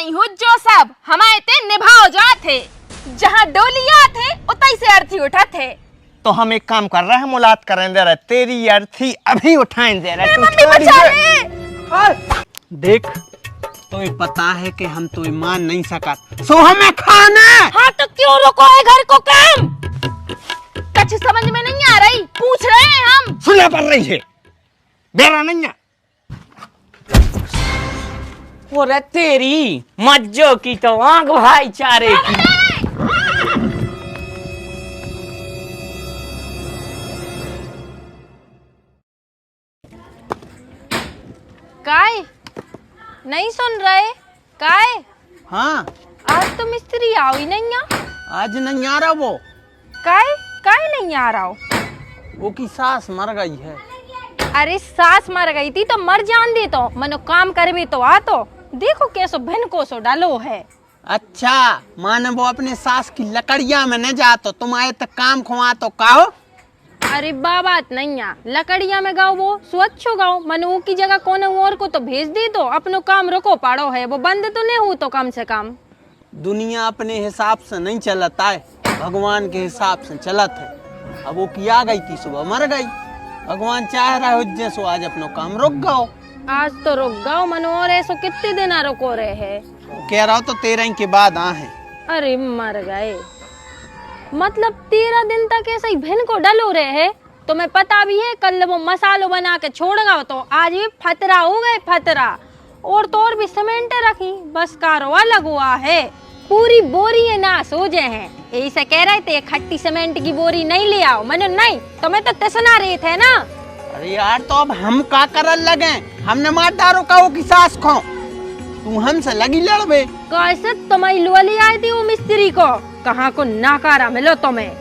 नहीं हो जो सब हमारे ते निभाओ जाते, जहाँ डोलिया थे उतई से अर्थी उठा थे। तो हम एक काम कर रहे हैं, मुलाकात करें दे रहे, तेरी अर्थी अभी उठाएं दे रहे। मम्मी बचा ले। देख तो ये पता है कि हम तो मान नहीं सका, सो हमें खाना। हाँ तो क्यों रोको है घर को काम? कुछ समझ में नहीं आ रही, पूछ रहे हैं हम। सुना पड़ रही है, बेरा नहीं है। और तेरी मज्जो की तो आंख भाईचारे की। काय नहीं सुन रहे? काय हाँ आज तो मिस्त्री आओ ही नहीं आ। आज नहीं आ रहा वो। काय काय नहीं आ रहा हो? वो की सास मर गई है। अरे सास मर गई थी तो मर जान दे, तो मनो काम कर भी तो आ। तो देखो कैसो भिन को सो डालो है। अच्छा माने वो अपने सास की लकड़िया में न जा, तो तुम आए तो काम खुआ तो कहो। अरे बात नहीं आ, लकड़िया में गाओ वो स्वच्छ गाओ, मनु की जगह कोने और को तो भेज दी, तो अपनो काम रोको पाड़ो है, वो बंद तो नहीं हो तो कम से कम। दुनिया अपने हिसाब से नहीं चलता है, भगवान के हिसाब से चलत है। अब वो की आ गई थी, सुबह मर गई। भगवान चाह रहा है जैसो आज अपनो काम रुक गओ। आज तो रुक गाओ मनो, और ऐसो कितने दिन रुको रहे है? कह रहा हो तो 13 के बाद आ है। अरे मर गए, मतलब 13 दिन तक ऐसे ही भिन को डलो रहे है। तुम्हें पता भी है कल वो मसालो बना के छोड़ गए, तो आज भी फतरा हो गए फतरा। और तो और भी सीमेंट रखी, बस कारवा लगवा है, पूरी बोरी नाश हो जाए हैं। ऐसा कह रहे थे खट्टी सीमेंट की बोरी नहीं ले आओ, मैंने नहीं, तुम्हें तो तसना रहे थे ना। अरे यार तो अब हम का करल लगे, हमने मार डारो का वो की सास खो, तू हमसे लगी लड़बे। कैसे तुम्हारी लोली आई थी वो मिस्त्री को, कहाँ को नाकारा मिलो तुम्हें।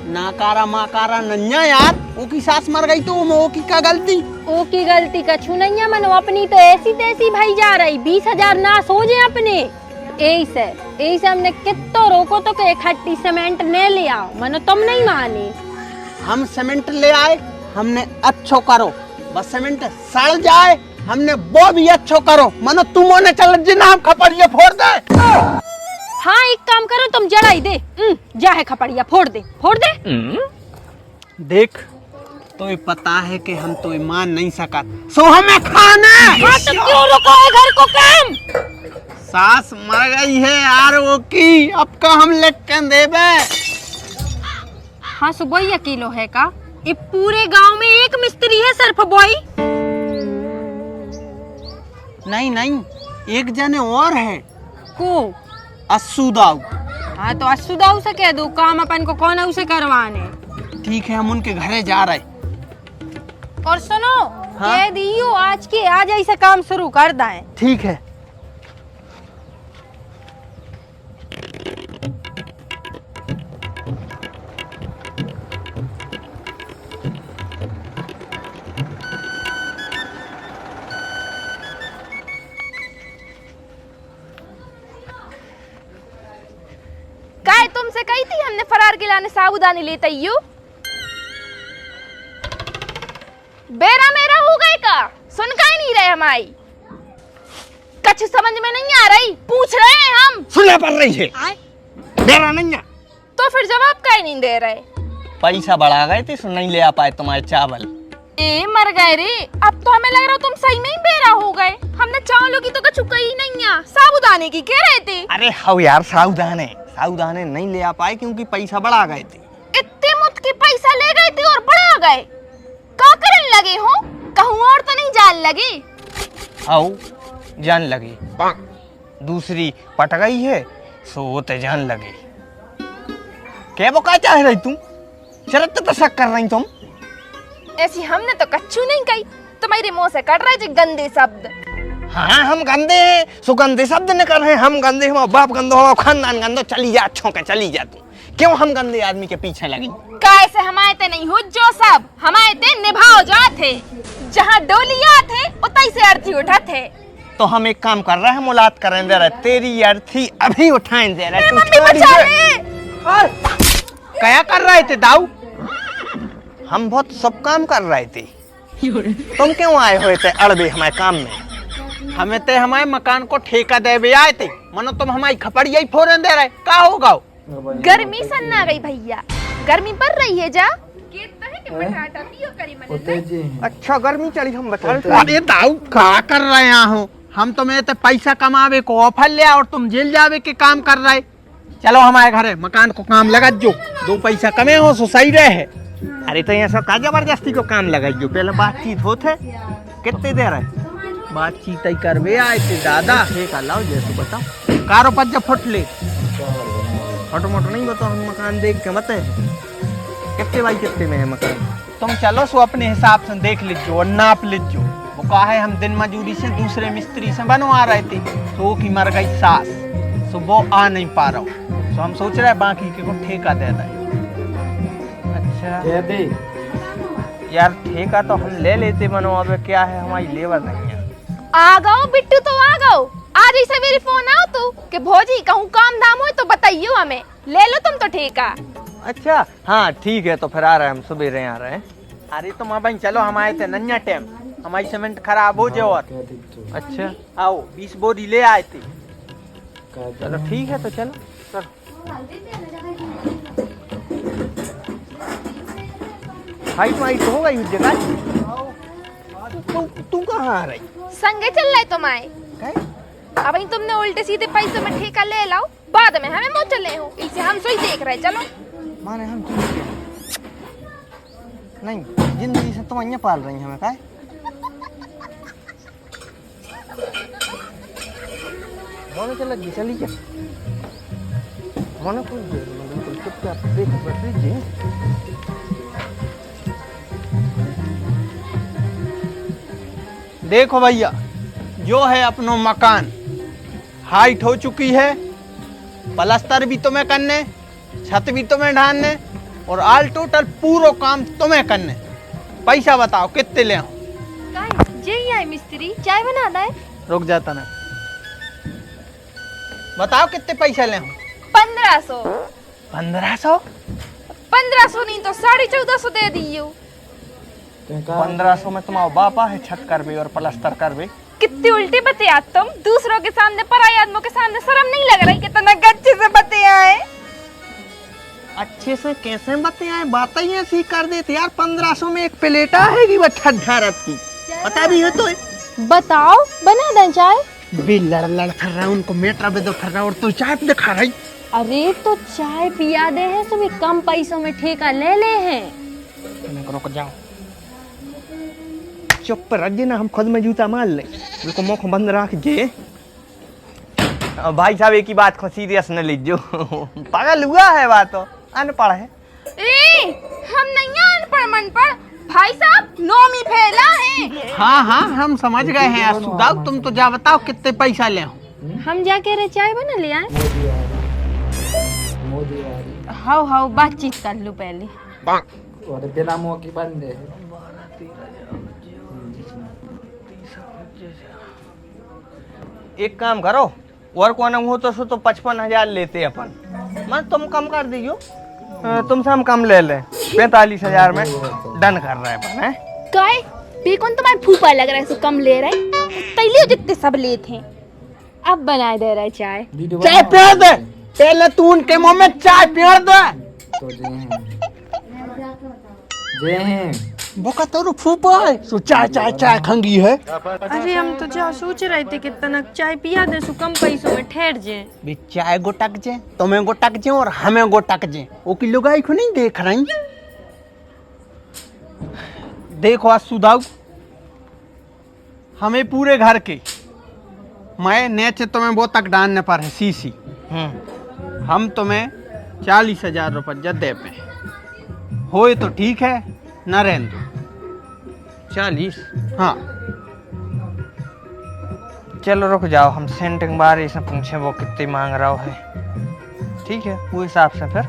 नाकारा माकारा नन्या यार, वो की सास मर गई तो वो की का गलती? ओ की गलती कछु नहीं है मनो, अपनी तो ऐसी तैसी भाई जा रही, 20,000 नाश हो जाए अपने। ऐसे हमने कितो रोको तो के खट्टी सीमेंट ने ले आओ, मनो तुम नहीं मानी। हम सीमेंट ले आए, हमने अच्छो करो, बस सीमेंट सड़ जाए हमने वो भी अच्छो करो, मनो तुम ने चल जिना हम खपड़िया फोड़ दे। हाँ एक काम करो, तुम जड़ाई दे, जा है खपड़िया फोड़ दे, फोड़ दे। देख तो ये पता है कि हम तो मान नहीं सका, सो हमें खाना। हाँ तो क्यों रुको है घर को काम? सास मर गई है यार वो की, अब का हम लेट के देबे। हाँ सुबह किलो है का? ये पूरे गांव में एक मिस्त्री है सिर्फ बॉय? नहीं एक जने और है को अस्सू दाऊ। हाँ तो अस्सू दाऊ से कह दो काम अपन को कौन उसे करवाने। ठीक है हम उनके घरे जा रहे। और सुनो हाँ? कह दियो आज के आज ऐसे काम शुरू कर दें। ठीक है। काय तुमसे कही थी हमने फरार के लाने साबुदानी लेते यू? बेरा मेरा हो गए का, सुन का ही नहीं रहे हमारी, कुछ समझ में नहीं आ रही, पूछ रहे हैं हम। सुना पड़ रही है, बेरा नहीं है। तो फिर जवाब का ही नहीं दे रहे। पैसा बढ़ा गए थे, नहीं ले आ पाए तुम्हारे चावल। ए मर गए रे, अब तो हमें लग रहा तुम सही में ही बेरा हो गए। हमने चावलों की तो कछु कही नहीं है, साबुदाने की कह रहे थे। अरे हाँ यार साबुदाने नहीं ले आ पाए क्योंकि पैसा बढ़ा गए थे। इतने मुत के पैसा ले गए थे और बढ़ा गए, क्या करने लगे हो? कहूँ और तो नहीं जान लगे? आओ जान लगी, दूसरी पट गई है सो ते जान लगी। क्या वो क्या चाह रही तुम? शरत तो शक कर रही तुम? ऐसी हमने तो कच्चू नहीं कही, तुम्हारे मुंह से कट रहे थे गंदे शब्द। हाँ हम गंदे हैं, सो गंदे शब्द न कर रहे हैं। हम गंदे, हमारा बाप गंदो, हमारा खानदान गंदो, चली जा छोके चली जा तू। क्यों हम गंदे आदमी के पीछे लगी? कैसे हमारे ते नहीं हो जो सब हमारे ते निभाओ जाते, जहाँ डोलिया थे उतई से अर्थी उठा थे। तो हम एक काम कर रहे हैं, मुलाकात करें दे रहे, तेरी अर्थी अभी उठाएं दे रहे। मम्मी बचा ले। क्या कर रहे थे दाऊ? हम बहुत सब काम कर रहे थे, तुम क्यों आए हुए थे अड़बे हमारे काम में? हमें ते हमारे मकान को ठेका दे भी आए थे, मनो तुम हमारी खपड़िया ही फोरन दे रहे, का होगा? गर्मी सन आ गई भैया, गर्मी पड़ रही है जा। अच्छा गर्मी चली हम बता। अरे दाऊ क्या कर रहे हैं हो? हम तो मेरे पैसा कमावे को ऑफर लिया और तुम जेल जावे के काम कर रहे। चलो हमारे घर है, मकान को काम लगा जो, 2 पैसा कमे हो सो सही रहे। अरे तो यहाँ सब का जबरदस्ती को काम लगाइयो, पहले बातचीत होते कितने दे रहे? बातचीत ही करवे आए थे दादा। ठीक है लाओ जैसे बताओ, कारो पज्जा फुट ले फोटो मोटो नहीं बताओ, हम मकान देख के बता कितने बाई कितने में है मकान। तुम चलो सो अपने हिसाब से देख लीजिए और नाप लीजिए। वो कहा है हम दिन मजूरी से दूसरे मिस्त्री से बनवा रहे थे, तो की मर गई सास, तो वो आ नहीं पा रहा हूँ, तो हम सोच रहे हैं बाकी के को ठेका दे दें। अच्छा दे दे यार, ठेका तो हम ले लेते मनो, अब क्या है हमारी लेबर नहीं है। आ गओ बिट्टू, तो आ गओ। आज ही सवेरे फोन आओ तू कि भौजी कहूँ काम दाम हो तो बताइयो हमें, ले लो तुम तो ठेका। अच्छा हाँ ठीक है, तो फिर आ रहे हैं हम, सवेरे आ रहे हैं। अरे तुम भाई चलो, हम आए थे नन्या टाइम, हमारी सीमेंट खराब हो जाओ। और अच्छा आओ 20 बोरी ले आए थे। चलो ठीक है, तो चलो चलो। हाइट वाइट हो गई उस जगह। तू कहाँ आ रही? संगे चल रहे तुम आए। अब तुमने उल्टे सीधे पैसे में ठेका ले लाओ, बाद में हमें मुँह चले हो, इसे हम सोई देख रहे। चलो माने हम नहीं, जिंदगी से तुम अन्य पाल रही हमें काय? मोने चला जी चली क्या? मोने कोई बिल्कुल चुपचाप देख बैठ लीजिए। देखो भैया, जो है अपनो मकान हाइट हो चुकी है, प्लास्टर भी तुम्हें करने, छत भी तुम्हें ढालने, और ऑल टोटल पूरा काम तुम्हें करने। पैसा बताओ कितने ले? जे आई मिस्त्री चाय बना दे। रुक जाता ना, बताओ कितने पैसा ले? 1500। 1500? 1500 नहीं तो 1450 दे दियो। 1500 में तुम्हारा बापा है छत कर भी और प्लास्टर कर भी। कितने उल्टे बते आज तुम, दूसरों के सामने पराये आदमियों के सामने शर्म नहीं लग रही? कितना गच्चे से बते आए। अच्छे से कैसे बते आए? बात ही ऐसी कर देते यार। 1500 में एक प्लेटा है कि बच्चा ढारत की, पता भी है तो। बताओ बना दें चाय। बे लड़ लड़ कर रहा है, उनको मेट्रा पे दो कर रहा, और तू चाय पे दिखा रही। अरे तो चाय पिया दे है, सभी कम पैसों में ठेका ले ले हैं। रुक जाओ, चुप रहिए ना, हम खुद में जूता मार ले। बिल्कुल मुख बंद रख जे। भाई साहब एक ही बात को सीरियस न लीजिए, पागल हुआ है बात, अनपढ़ है। ए, हम नहीं अनपढ़ मनपढ़, भाई साहब नौमी फैला है। हाँ हाँ हम समझ गए हैं। सुदाऊ तुम तो जा बताओ कितने पैसा ले? हम जाके रे चाय बना ले आए। मोदी वाली हाउ हाउ बातचीत कर लो पहले। और बिना मुंह की बंद है। एक काम करो, और कौन हो तो 55,000 लेते अपन, मैं तुम कम कर दीजियो। तुमसे हम कम ले लें, 45,000 में डन कर रहे अपन है। काय बेकौन तुम्हारे फूफा लग रहा है, सो कम ले रहे तैलियो जितने सब ले थे। अब बनाए दे रहे चाय। चाय पिया दे, पहले तू उनके मुंह में चाय पिया दे। तो जे हैं वो का तो फूफा है, सो चाय चाय चाय खंगी है। अरे हम तो जा सोच रहे थे कितना चाय पिया दे, सो कम पैसों में ठहर जे। भी चाय गोटक जे, तुम्हें गोटक जे और हमें गोटक जे, वो की लुगाई को नहीं देख रही। देखो आज सुधाऊ, हमें पूरे घर के मैं नेचे तुम्हें वो तक डालने पर है सीसी। हम तुम्हें 40,000 रुपये दे पे होए तो ठीक है, न रहने दो। 40? हाँ चलो रुक जाओ, हम सेंटिंग बारे से पूछे वो कितनी मांग रहा है। ठीक है वो हिसाब से फिर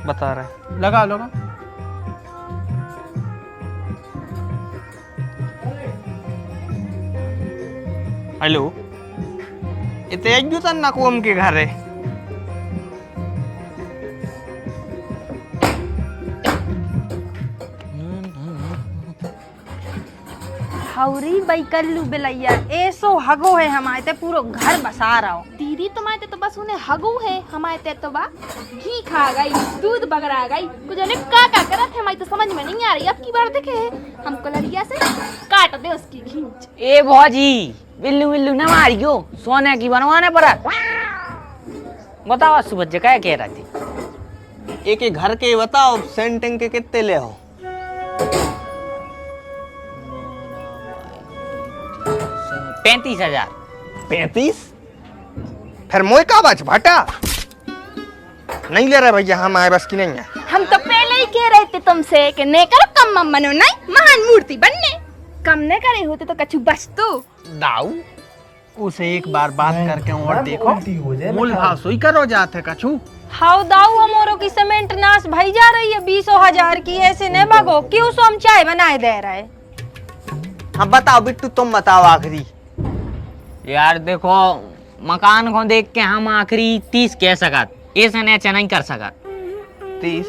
बता रहे। लगा लगा। हेलो, इतने एक जूता नकोम के घर है। औरी बई कल्लू बिलैया ऐसो हगो है हमारे ते पूरो घर बसा रहा हो। दीदी तुम्हारे तो बस उन्हें हगू है, हमारे तो बा घी खा गई, दूध बगड़ा गई, कुछ ने का करा थे, हमारी तो समझ में नहीं आ रही। अब की बार देखे हम कलरिया से काट दे उसकी खींच। ए भौजी बिल्लू बिल्लू न मारियो, सोने की बनवाने पर बताओ सुबह क्या कह रही थी। एक घर के बताओ सेंटिंग के कितने ले हो? 35,000। 35? फिर मोए का बच भाटा नहीं ले रहे भैया, हम आए बस की नहीं है। हम तो पहले ही कह रहे थे तुमसे कि ने करो कम मम बनो, नहीं महान मूर्ति बनने कम ने करे होते तो कछु बच तो दाऊ उसे एक बार बात करके और देखो, मूल भाव सुई करो जाते कछु। हाउ दाऊ हमारो की सीमेंट नाश भाई जा रही है 20,000 की, ऐसे न भागो क्यों सो हम चाय बनाए दे रहे। हाँ बताओ बिट्टू, तुम बताओ आखिरी। यार देखो मकान को देख के हम आखिरी 30 कह सकत, ऐसे नीचे नहीं कर सकत। 30?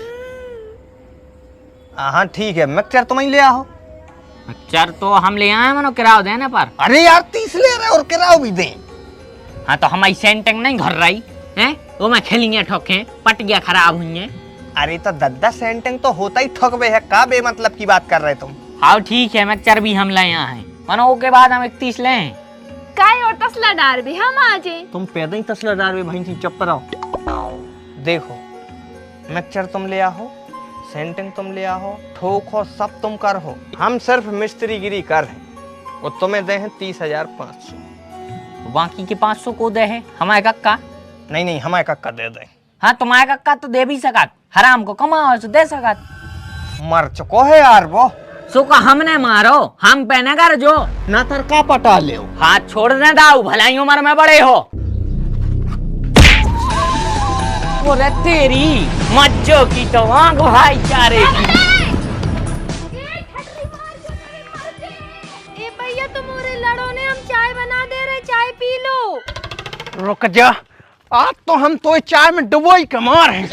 हाँ ठीक है, मिक्सचर तुम ही ले आओ। चर तो हम ले आए मनो किराया देने पर। अरे यार 30 ले रहे और किराया भी दें। हाँ तो हमारी सेंटिंग नहीं घर रही है, वो मैं खेलेंगे ठोके पटिया खराब हुई है। अरे तो 10 सेंटिंग तो होता ही ठोकबे है, का बे मतलब की बात कर रहे तुम? हाँ ठीक है, मिक्सचर भी हम ले आए मनो के बाद हम 31 ले आए। काय और तसला डार भी हम आजे। तुम पैदा ही तसला डाल में भाई चुप रहो। देखो मिक्सचर तुम ले आओ, सेंटिंग तुम ले आओ, ठोको सब तुम कर हो, हम सिर्फ मिस्त्री गिरी कर हैं। और तुम्हें दे हैं 30,500। बाकी के 500 को दे है हमारे कक्का। नहीं हमारे कक्का दे दे। हाँ तुम्हारे कक्का तो दे भी सकत, हराम को कमाओ तो दे सकत। मर चुको है यार वो। सो का हमने मारो, हम पहने कर जो ना तर का पटा ले। हाथ छोड़ दे दाऊ, भलाई उम्र में बड़े हो। बोले तेरी मज्जो की तो आंख भाईचारे की। ए भैया तुम और लड़ो ने, हम चाय बना दे रहे, चाय पी लो। रुक जा, आज तो हम तो चाय में डुबोई कमार हैं।